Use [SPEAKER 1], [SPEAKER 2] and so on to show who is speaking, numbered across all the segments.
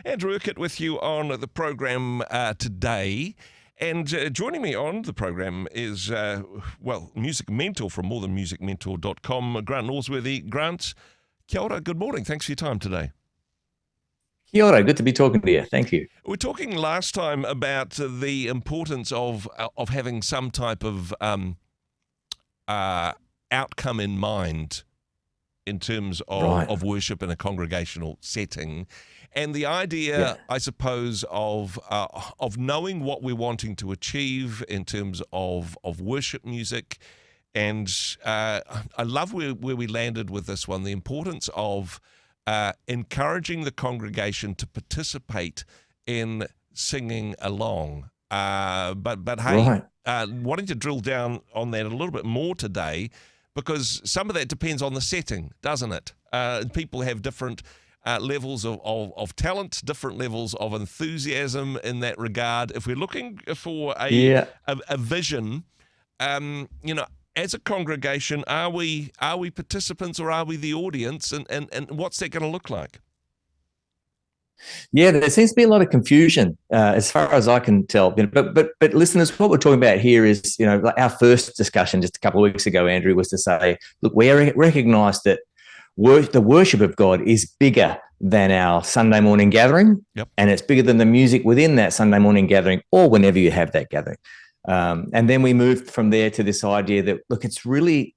[SPEAKER 1] Andrew Urquhart with you on the program today. And joining me on the program is, music mentor from morethanmusicmentor.com, Grant Norsworthy. Grant, kia ora, good morning. Thanks for your time today.
[SPEAKER 2] Kia ora, good to be talking to you. Thank you.
[SPEAKER 1] We were talking last time about the importance of having some type of outcome in mind in terms of worship in a congregational setting, and the idea, I suppose, of knowing what we're wanting to achieve in terms of worship music. And I love where we landed with this one, the importance of encouraging the congregation to participate in singing along. But hey, wanting to drill down on that a little bit more today, because some of that depends on the setting, doesn't it? People have different levels of talent, different levels of enthusiasm in that regard. If we're looking for a vision, as a congregation, are we participants or are we the audience, and what's that going to look like?
[SPEAKER 2] Yeah, there seems to be a lot of confusion as far as I can tell. But listeners, what we're talking about here is, like our first discussion just a couple of weeks ago, Andrew, was to say, look, we recognise that the worship of God is bigger than our Sunday morning gathering, and it's bigger than the music within that Sunday morning gathering or whenever you have that gathering. And then we moved from there to this idea that, look, it's really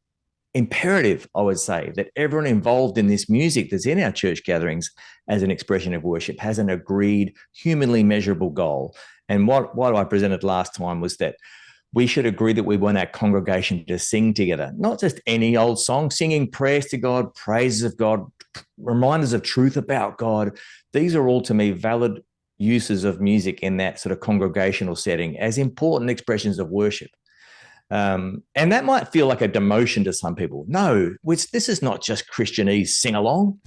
[SPEAKER 2] imperative, I would say, that everyone involved in this music that's in our church gatherings as an expression of worship has an agreed, humanly measurable goal. And what I presented last time was that we should agree that we want our congregation to sing together, not just any old song, singing prayers to God, praises of God, reminders of truth about God. These are all, to me, valid uses of music in that sort of congregational setting as important expressions of worship. And that might feel like a demotion to some people. No, this is not just Christianese sing-along.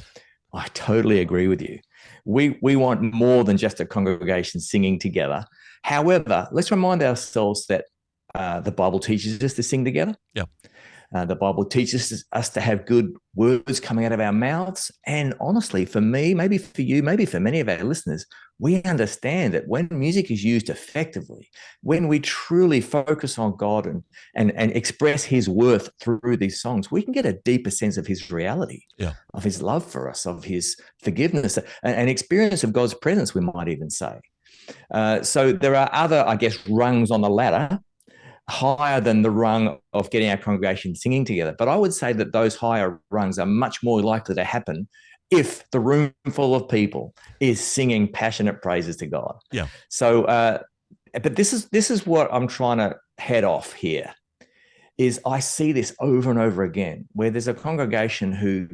[SPEAKER 2] I totally agree with you. We want more than just a congregation singing together. However, let's remind ourselves that the Bible teaches us to sing together.
[SPEAKER 1] Yeah.
[SPEAKER 2] The Bible teaches us to have good words coming out of our mouths. And honestly, for me, maybe for you, maybe for many of our listeners, we understand that when music is used effectively, when we truly focus on God and express his worth through these songs, we can get a deeper sense of his reality, of his love for us, of his forgiveness, an experience of God's presence, we might even say. So there are other, I guess, rungs on the ladder higher than the rung of getting our congregation singing together. But I would say that those higher rungs are much more likely to happen if the room full of people is singing passionate praises to God.
[SPEAKER 1] Yeah.
[SPEAKER 2] So, but this is what I'm trying to head off here, is I see this over and over again, where there's a congregation who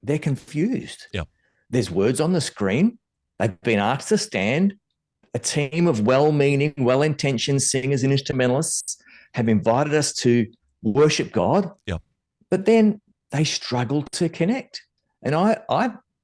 [SPEAKER 2] they're confused.
[SPEAKER 1] Yeah.
[SPEAKER 2] There's words on the screen. They've been asked to stand. A team of well-meaning, well-intentioned singers and instrumentalists have invited us to worship God.
[SPEAKER 1] Yeah.
[SPEAKER 2] But then they struggle to connect. And I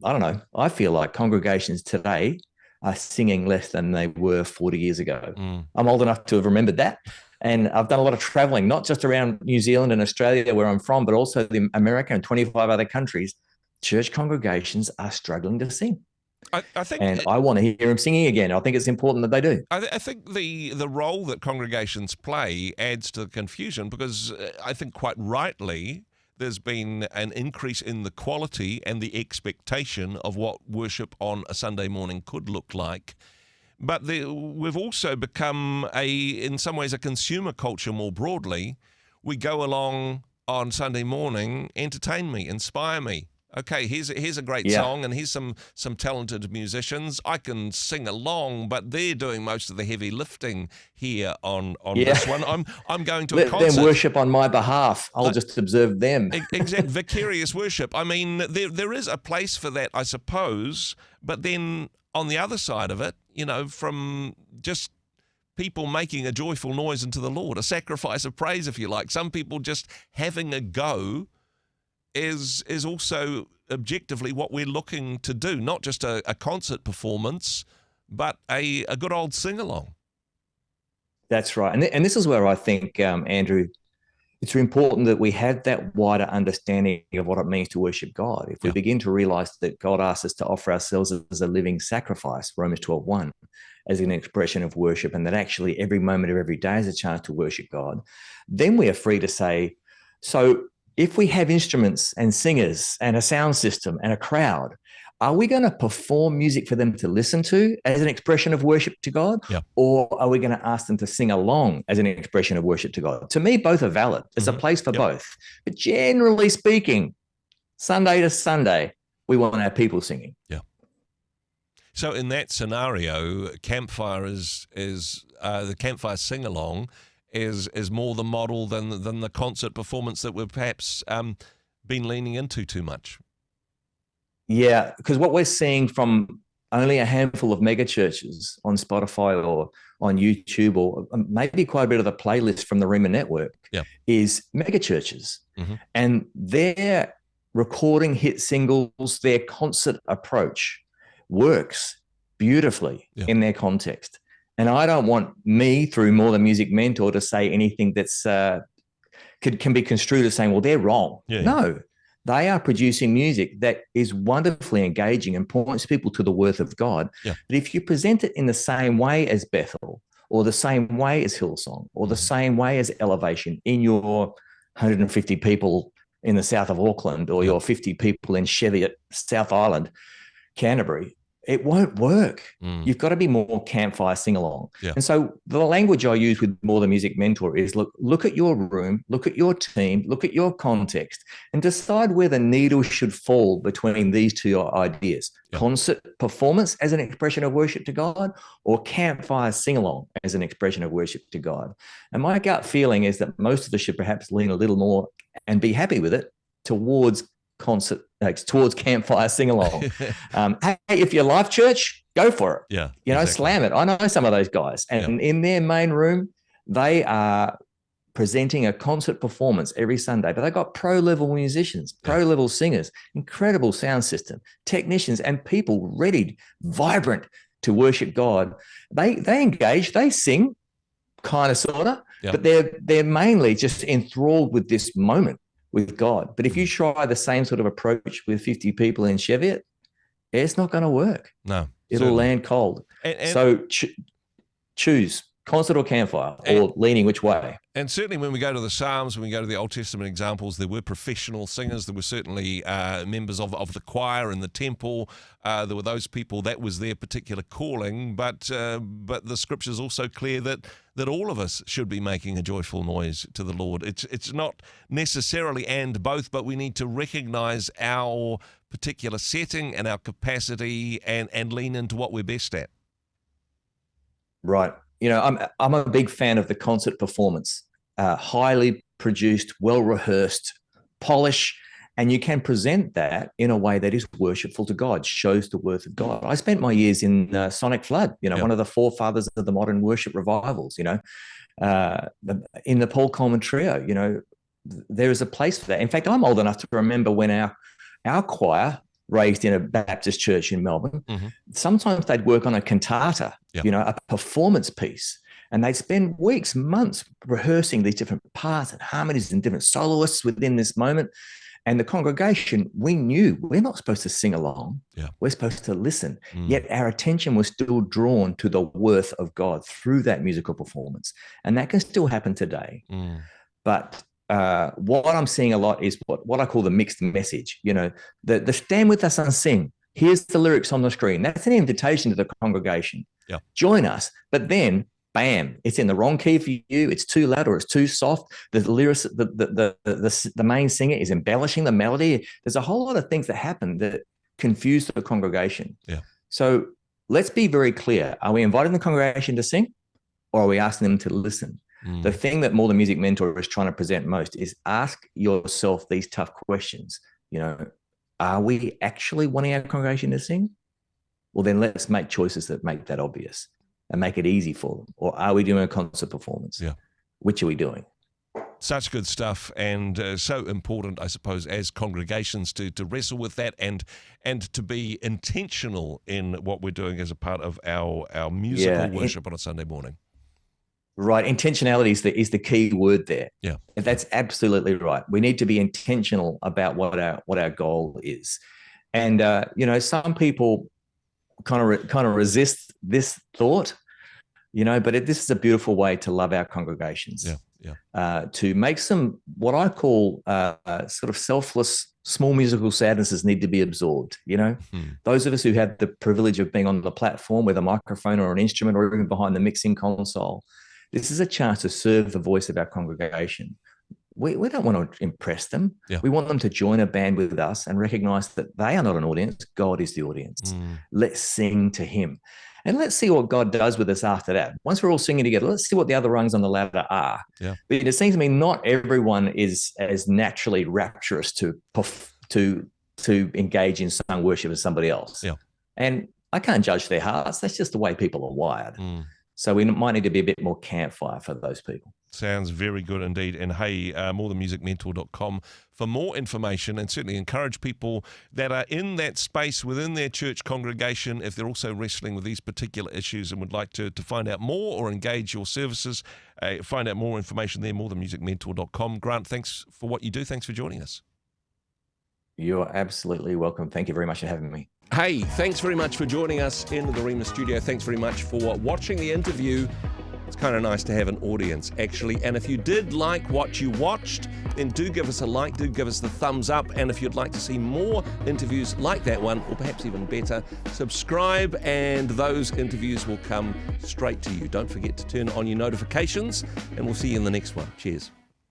[SPEAKER 2] don't know, I feel like congregations today are singing less than they were 40 years ago. I'm old enough to have remembered that. And I've done a lot of traveling, not just around New Zealand and Australia, where I'm from, but also America and 25 other countries. Church congregations are struggling to sing.
[SPEAKER 1] I think,
[SPEAKER 2] and I want to hear them singing again. I think it's important that they do.
[SPEAKER 1] I think the role that congregations play adds to the confusion, because I think quite rightly there's been an increase in the quality and the expectation of what worship on a Sunday morning could look like. But we've also become in some ways, a consumer culture more broadly. We go along on Sunday morning, entertain me, inspire me. Okay, here's a great song, and here's some talented musicians. I can sing along, but they're doing most of the heavy lifting here on this one. I'm going to a concert.
[SPEAKER 2] Let them worship on my behalf. I'll just observe them.
[SPEAKER 1] Exact vicarious worship. I mean, there is a place for that, I suppose. But then on the other side of it, from just people making a joyful noise unto the Lord, a sacrifice of praise, if you like. Some people just having a go is also objectively what we're looking to do, not just a concert performance, but a good old sing-along.
[SPEAKER 2] That's right. And this is where I think, Andrew, it's important that we have that wider understanding of what it means to worship God. If we begin to realize that God asks us to offer ourselves as a living sacrifice, Romans 12:1, as an expression of worship, and that actually every moment of every day is a chance to worship God, then we are free to say, so if we have instruments and singers and a sound system and a crowd, are we going to perform music for them to listen to as an expression of worship to God? Or are we going to ask them to sing along as an expression of worship to God? To me, both are valid. There's a place for both. But generally speaking, Sunday to Sunday, we want our people singing.
[SPEAKER 1] Yeah. So in that scenario, campfire is the campfire sing-along is more the model than the concert performance that we've perhaps been leaning into too much.
[SPEAKER 2] Yeah, because what we're seeing from only a handful of mega churches on Spotify or on YouTube, or maybe quite a bit of the playlist from the Rhema network, is mega churches. And their recording hit singles, their concert approach works beautifully in their context. And I don't want me, through More Than Music Mentor, to say anything that's can be construed as saying, well, they're wrong. No. They are producing music that is wonderfully engaging and points people to the worth of God. But if you present it in the same way as Bethel, or the same way as Hillsong, or the same way as Elevation in your 150 people in the south of Auckland, or your 50 people in Cheviot, South Island, Canterbury, it won't work. You've got to be more campfire sing-along. And so the language I use with More Than Music Mentor is look at your room, look at your team, look at your context, and decide where the needle should fall between these two ideas. Concert performance as an expression of worship to God, or campfire sing-along as an expression of worship to God. And my gut feeling is that most of us should perhaps lean a little more and be happy with it towards campfire sing-along. Hey, if you love church, go for it. Slam it. I know some of those guys, and in their main room, they are presenting a concert performance every Sunday, but they've got pro-level musicians, pro-level singers, incredible sound system, technicians, and people ready, vibrant to worship God. They engage, they sing, kind of, sort of, but they're mainly just enthralled with this moment with God. But if you try the same sort of approach with 50 people in Cheviot, it's not going to work.
[SPEAKER 1] No,
[SPEAKER 2] it'll land cold. So choose concert or campfire, or leaning which way.
[SPEAKER 1] And certainly when we go to the Psalms, when we go to the Old Testament examples, there were professional singers. There were certainly members of the choir in the temple. There were those people, that was their particular calling. But the Scripture's also clear that all of us should be making a joyful noise to the Lord. It's not necessarily and both, but we need to recognize our particular setting and our capacity and lean into what we're best at.
[SPEAKER 2] Right. I'm a big fan of the concert performance, highly produced, well-rehearsed, polish, and you can present that in a way that is worshipful to God, shows the worth of God. I spent my years in Sonic Flood, one of the forefathers of the modern worship revivals, in the Paul Coleman Trio. There is a place for that. In fact, I'm old enough to remember when our choir, raised in a Baptist church in Melbourne, sometimes they'd work on a cantata, a performance piece, and they'd spend weeks, months rehearsing these different parts and harmonies and different soloists within this moment. And the congregation, we knew we're not supposed to sing along. We're supposed to listen. Yet our attention was still drawn to the worth of God through that musical performance. And that can still happen today. But what I'm seeing a lot is what I call the mixed message. The stand with us and sing. Here's the lyrics on the screen. That's an invitation to the congregation. Join us. But then, bam, it's in the wrong key for you. It's too loud or it's too soft. The lyrics, the main singer is embellishing the melody. There's a whole lot of things that happen that confuse the congregation. So let's be very clear. Are we inviting the congregation to sing, or are we asking them to listen? The thing that More Than Music Mentor is trying to present most is ask yourself these tough questions. Are we actually wanting our congregation to sing? Well, then let's make choices that make that obvious and make it easy for them. Or are we doing a concert performance? Which are we doing?
[SPEAKER 1] Such good stuff, and so important, I suppose, as congregations to wrestle with that and to be intentional in what we're doing as a part of our musical worship on a Sunday morning.
[SPEAKER 2] Right. Intentionality is the key word there.
[SPEAKER 1] Yeah.
[SPEAKER 2] That's absolutely right. We need to be intentional about what our goal is. And some people kind of resist this thought, but this is a beautiful way to love our congregations.
[SPEAKER 1] Yeah.
[SPEAKER 2] To make some what I call sort of selfless small musical sadnesses need to be absorbed. Those of us who have the privilege of being on the platform with a microphone or an instrument or even behind the mixing console, this is a chance to serve the voice of our congregation. We don't want to impress them.
[SPEAKER 1] Yeah.
[SPEAKER 2] We want them to join a band with us and recognize that they are not an audience. God is the audience. Let's sing to him. And let's see what God does with us after that. Once we're all singing together, let's see what the other rungs on the ladder are.
[SPEAKER 1] Yeah.
[SPEAKER 2] But it seems to me not everyone is as naturally rapturous to engage in sung worship as somebody else.
[SPEAKER 1] Yeah.
[SPEAKER 2] And I can't judge their hearts. That's just the way people are wired. So we might need to be a bit more campfire for those people.
[SPEAKER 1] Sounds very good indeed. And hey, morethanmusicmentor.com for more information, and certainly encourage people that are in that space within their church congregation, if they're also wrestling with these particular issues and would like to find out more or engage your services, find out more information there, morethanmusicmentor.com. Grant, thanks for what you do. Thanks for joining us.
[SPEAKER 2] You're absolutely welcome. Thank you very much for having me.
[SPEAKER 1] Hey, thanks very much for joining us in the Rhema studio. Thanks very much for watching the interview. It's kind of nice to have an audience, actually. And if you did like what you watched, then do give us a like, do give us the thumbs up. And if you'd like to see more interviews like that one, or perhaps even better, subscribe and those interviews will come straight to you. Don't forget to turn on your notifications, and we'll see you in the next one. Cheers.